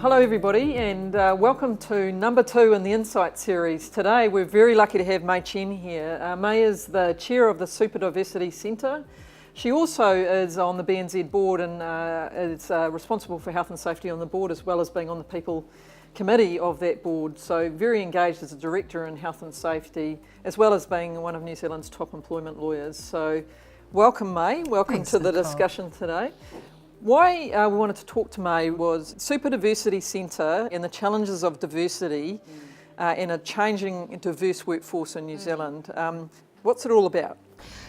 Hello everybody, and welcome to number 2 in the Insight series. Today we're very lucky to have Chen here. May is the chair of the Super Diversity Centre. She also is on the BNZ board and is responsible for health and safety on the board, as well as being on the people committee of that board. So very engaged as a director in health and safety, as well as being one of New Zealand's top employment lawyers. So welcome May, welcome Thanks, to the Nicole. discussion today. Why we wanted to talk to May was Super Diversity Centre and the challenges of diversity in a changing diverse workforce in New Zealand. What's it all about?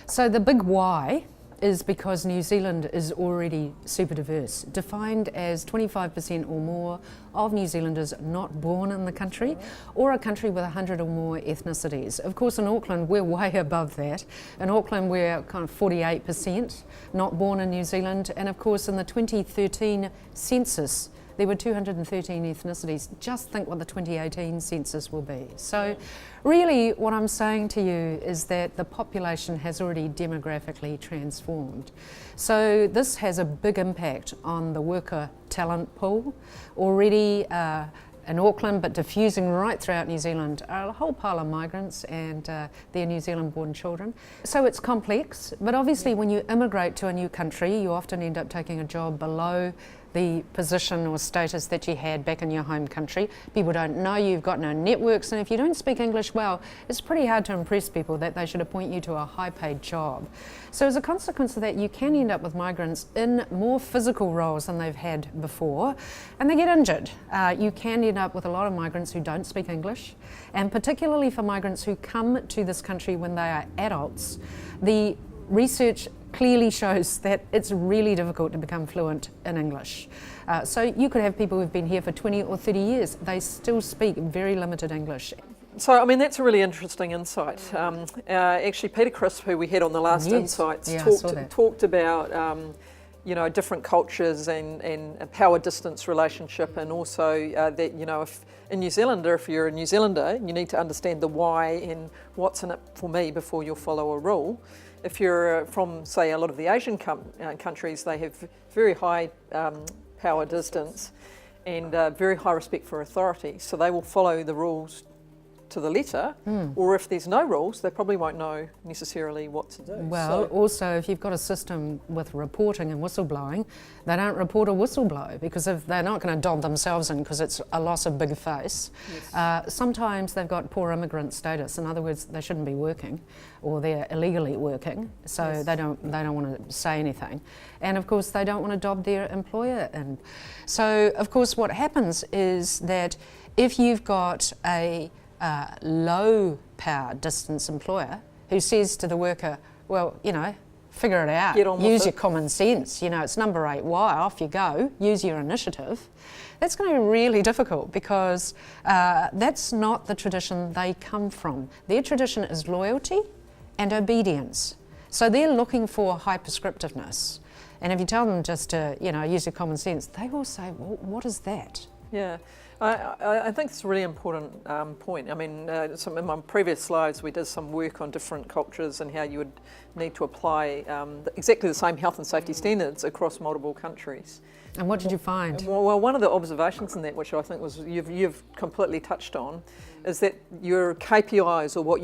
So the big why is because New Zealand is already super diverse, defined as 25% or more of New Zealanders not born in the country, or a country with 100 or more ethnicities. Of course, in Auckland, we're way above that. In Auckland, we're kind of 48% not born in New Zealand, and of course, in the 2013 census, there were 213 ethnicities. Just think what the 2018 census will be. So really what I'm saying to you is that the population has already demographically transformed. So this has a big impact on the worker talent pool. Already in Auckland, but diffusing right throughout New Zealand, are a whole pile of migrants and their New Zealand born children. So it's complex, but obviously when you immigrate to a new country, you often end up taking a job below the position or status that you had back in your home country. People don't know you, you've got no networks, and if you don't speak English well, it's pretty hard to impress people that they should appoint you to a high paid job. So as a consequence of that, you can end up with migrants in more physical roles than they've had before, and they get injured. You can end up with a lot of migrants who don't speak English, and particularly for migrants who come to this country when they are adults, the research clearly shows that it's really difficult to become fluent in English. So you could have people who've been here for 20 or 30 years, they still speak very limited English. So, I mean, that's a really interesting insight. Actually, Peter Crisp, who we had on the last Insights, talked about different cultures and a power distance relationship, and also that, if in New Zealand, or if you're a New Zealander, you need to understand the why and what's in it for me before you'll follow a rule. If you're from, say, a lot of the Asian countries, they have very high power distance and very high respect for authority. So they will follow the rules to the letter, or if there's no rules, they probably won't know necessarily what to do. Well, also, if you've got a system with reporting and whistleblowing, they don't report a whistleblow because if they're not going to dob themselves in because it's a loss of big face. Yes. Sometimes they've got poor immigrant status. In other words, they shouldn't be working, or they're illegally working, so yes. they don't want to say anything. And of course, they don't want to dob their employer in. So, of course, what happens is that if you've got a low power distance employer who says to the worker, well, figure it out, use your common sense, it's number 8, why, off you go, use your initiative, that's going to be really difficult because that's not the tradition they come from. Their tradition is loyalty and obedience. So they're looking for high prescriptiveness. And if you tell them just to, use your common sense, they will say, well, what is that? Yeah. I think it's a really important point. I mean, in my previous slides, we did some work on different cultures and how you would need to apply exactly the same health and safety standards across multiple countries. And what did you find? Well, one of the observations in that, which I think was you've completely touched on, is that your KPIs, or what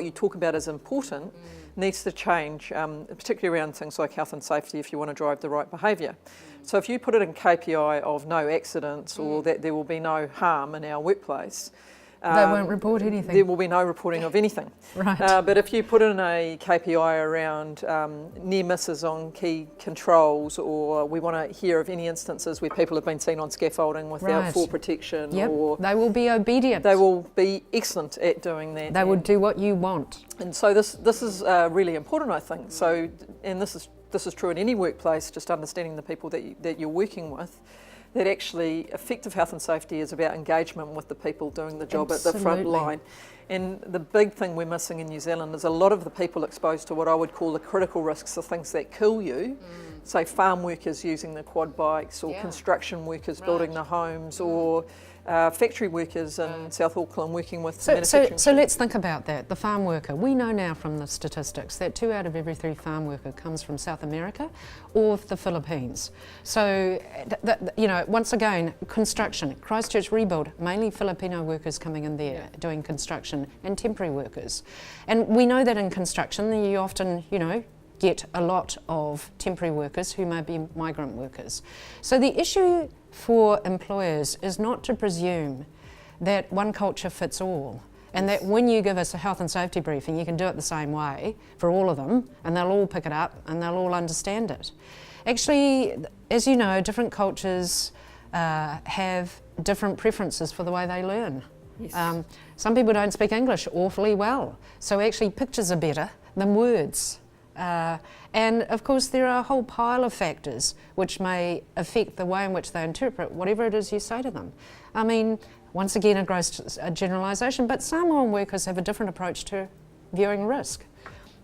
you talk about as important, needs to change, particularly around things like health and safety if you want to drive the right behaviour. So if you put it in KPI of no accidents or that there will be no harm in our workplace, they won't report anything. There will be no reporting of anything. Right. But if you put in a KPI around near misses on key controls, or we want to hear of any instances where people have been seen on scaffolding without full protection, or they will be obedient. They will be excellent at doing that. They will do what you want. And so this is really important, I think. So, and this is true in any workplace, just understanding the people that you're working with, that actually effective health and safety is about engagement with the people doing the job at the front line. And the big thing we're missing in New Zealand is a lot of the people exposed to what I would call the critical risks, the things that kill you, say farm workers using the quad bikes, or construction workers building the homes, or factory workers in South Auckland working with So manufacturing. let's think about that, the farm worker. We know now from the statistics that 2 out of every 3 farm worker comes from South America or the Philippines. So, once again, construction, Christchurch rebuild, mainly Filipino workers coming in there doing construction and temporary workers. And we know that in construction you often, get a lot of temporary workers who may be migrant workers. So the issue for employers is not to presume that one culture fits all, and that when you give us a health and safety briefing you can do it the same way for all of them and they'll all pick it up and they'll all understand it. Actually, as you know, different cultures have different preferences for the way they learn. Yes. Some people don't speak English awfully well, so actually pictures are better than words. And of course there are a whole pile of factors which may affect the way in which they interpret whatever it is you say to them. I mean, once again a gross generalisation, but Samoan workers have a different approach to viewing risk.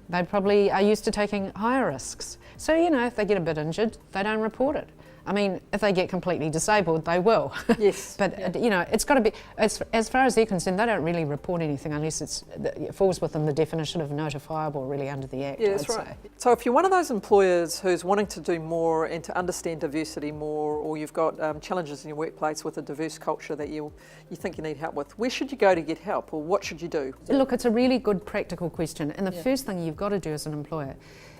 They probably are used to taking higher risks. So, if they get a bit injured, they don't report it. I mean, if they get completely disabled, they will. Yes. But, it's got to be, as far as they're concerned, they don't really report anything unless it falls within the definition of notifiable really under the Act. Yeah, that's right. So if you're one of those employers who's wanting to do more and to understand diversity more, or you've got challenges in your workplace with a diverse culture that you think you need help with, where should you go to get help, or what should you do? Look, it's a really good practical question. And the first thing you've got to do as an employer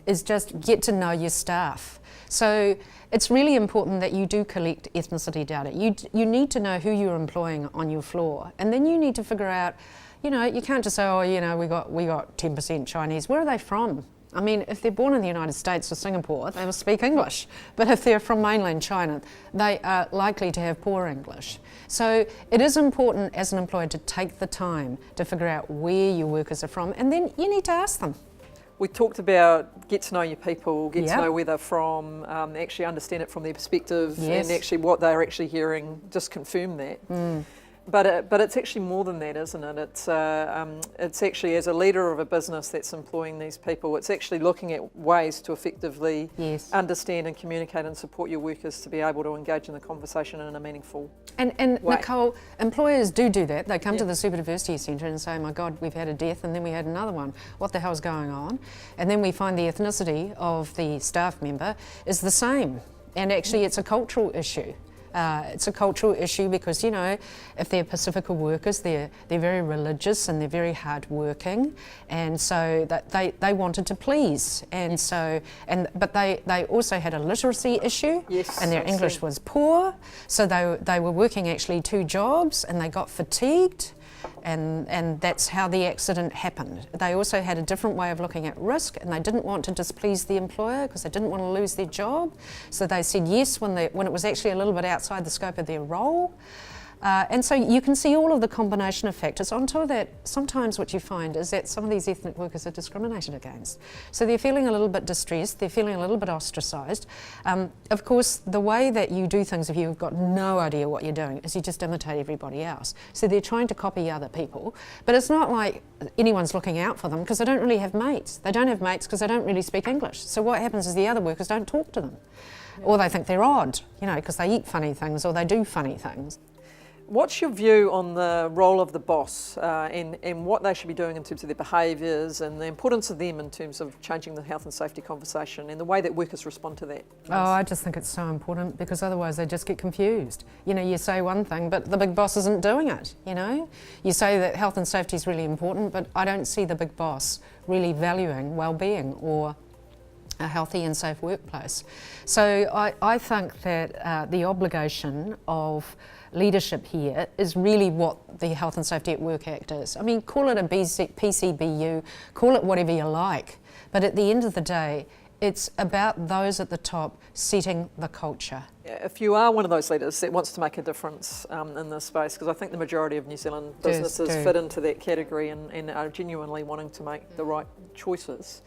is just get to know your staff. So it's really important that you do collect ethnicity data. You need to know who you're employing on your floor, and then you need to figure out, you can't just say, we got 10% Chinese. Where are they from? I mean, if they're born in the United States or Singapore, they will speak English. But if they're from mainland China, they are likely to have poor English. So it is important as an employer to take the time to figure out where your workers are from, and then you need to ask them. We talked about get to know your people, get to know where they're from, actually understand it from their perspective, and actually what they're actually hearing, just confirm that. But it's actually more than that, isn't it? It's actually, as a leader of a business that's employing these people, it's actually looking at ways to effectively understand and communicate and support your workers to be able to engage in the conversation in a meaningful way. And Nicole, employers do that. They come to the Super Diversity Centre and say, my God, we've had a death and then we had another one. What the hell's going on? And then we find the ethnicity of the staff member is the same. And actually it's a cultural issue. It's a cultural issue because, if they're Pacifica workers, they're very religious and they're very hard-working, and so that they wanted to please, but they also had a literacy issue, and their English was poor, so they were working actually 2 jobs and they got fatigued. And that's how the accident happened. They also had a different way of looking at risk, and they didn't want to displease the employer because they didn't want to lose their job. So they said yes when it was actually a little bit outside the scope of their role. And so you can see all of the combination of factors. On top of that, sometimes what you find is that some of these ethnic workers are discriminated against. So they're feeling a little bit distressed, they're feeling a little bit ostracised. Of course, the way that you do things if you've got no idea what you're doing is you just imitate everybody else. So they're trying to copy other people, but it's not like anyone's looking out for them because they don't really have mates. They don't have mates because they don't really speak English. So what happens is the other workers don't talk to them. Or they think they're odd, because they eat funny things or they do funny things. What's your view on the role of the boss and what they should be doing in terms of their behaviours and the importance of them in terms of changing the health and safety conversation and the way that workers respond to that? Oh, I just think it's so important because otherwise they just get confused. You say one thing, but the big boss isn't doing it, You say that health and safety is really important, but I don't see the big boss really valuing well-being or a healthy and safe workplace. So I think that the obligation of leadership here is really what the Health and Safety at Work Act is. I mean, call it a PCBU, call it whatever you like, but at the end of the day, it's about those at the top setting the culture. If you are one of those leaders that wants to make a difference in this space, because I think the majority of New Zealand businesses fit into that category and are genuinely wanting to make the right choices,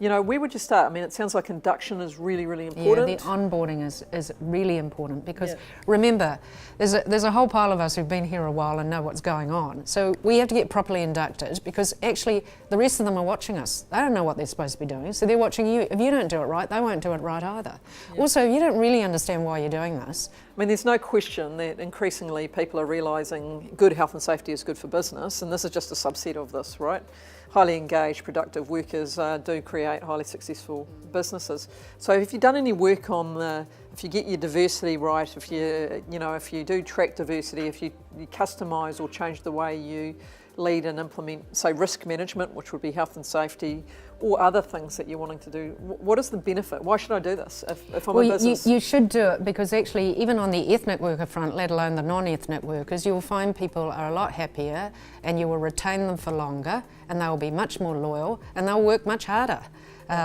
where would you start? I mean, it sounds like induction is really, really important. Yeah, the onboarding is really important because remember, there's a whole pile of us who've been here a while and know what's going on. So we have to get properly inducted because actually the rest of them are watching us. They don't know what they're supposed to be doing, so they're watching you. If you don't do it right, they won't do it right either. Yeah. Also, you don't really understand why you're doing this. I mean, there's no question that increasingly people are realising good health and safety is good for business, and this is just a subset of this, right? Highly engaged, productive workers do create highly successful businesses. So if you've done any work on if you get your diversity right, if you do track diversity, if you customise or change the way you lead and implement, say, risk management, which would be health and safety, or other things that you're wanting to do, what is the benefit? Why should I do this if I'm a business? You should do it because actually, even on the ethnic worker front, let alone the non-ethnic workers, you'll find people are a lot happier and you will retain them for longer and they'll be much more loyal and they'll work much harder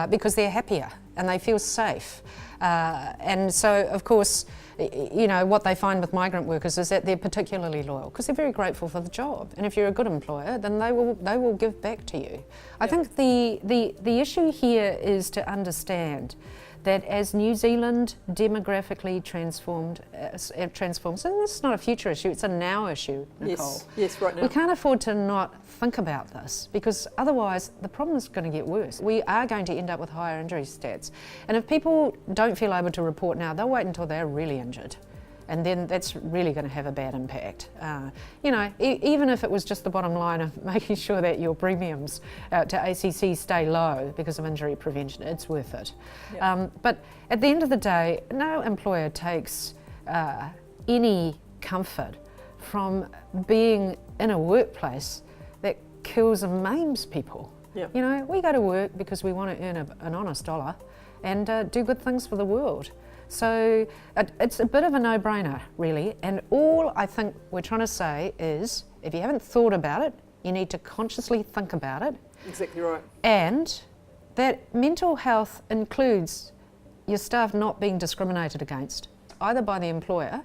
because they're happier and they feel safe. And so, of course, what they find with migrant workers is that they're particularly loyal because they're very grateful for the job. And if you're a good employer, then they will give back to you. I think the issue here is to understand that as New Zealand demographically transforms, and this is not a future issue, it's a now issue, Nicole. Yes, right now. We can't afford to not think about this because otherwise the problem is going to get worse. We are going to end up with higher injury stats. And if people don't feel able to report now, they'll wait until they're really injured. And then that's really going to have a bad impact. Even if it was just the bottom line of making sure that your premiums to ACC stay low because of injury prevention, it's worth it. Yep. But at the end of the day, no employer takes any comfort from being in a workplace that kills and maims people. Yep. We go to work because we want to earn an honest dollar and do good things for the world. So it's a bit of a no-brainer, really, and all I think we're trying to say is if you haven't thought about it, you need to consciously think about it. Exactly right. And that mental health includes your staff not being discriminated against, either by the employer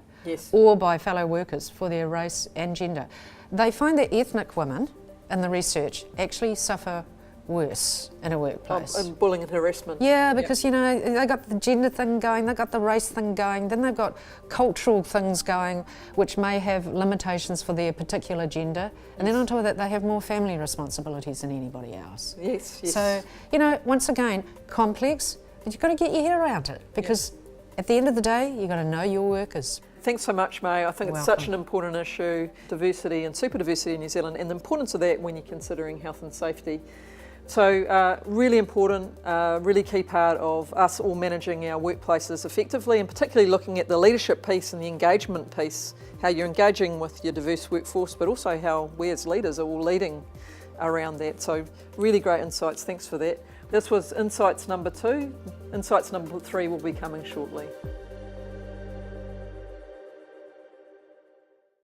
or by fellow workers for their race and gender. They find that ethnic women, in the research, actually suffer worse in a workplace. And bullying and harassment. Yeah, because they got the gender thing going, they got the race thing going, then they've got cultural things going which may have limitations for their particular gender, and then on top of that they have more family responsibilities than anybody else. Yes. So, once again, complex, but you've got to get your head around it because at the end of the day, you've got to know your workers. Thanks so much, May. I think it's such an important issue, diversity and super diversity in New Zealand, and the importance of that when you're considering health and safety. So really important, really key part of us all managing our workplaces effectively, and particularly looking at the leadership piece and the engagement piece, how you're engaging with your diverse workforce, but also how we as leaders are all leading around that. So really great insights, thanks for that. This was Insights number 2. Insights number 3 will be coming shortly.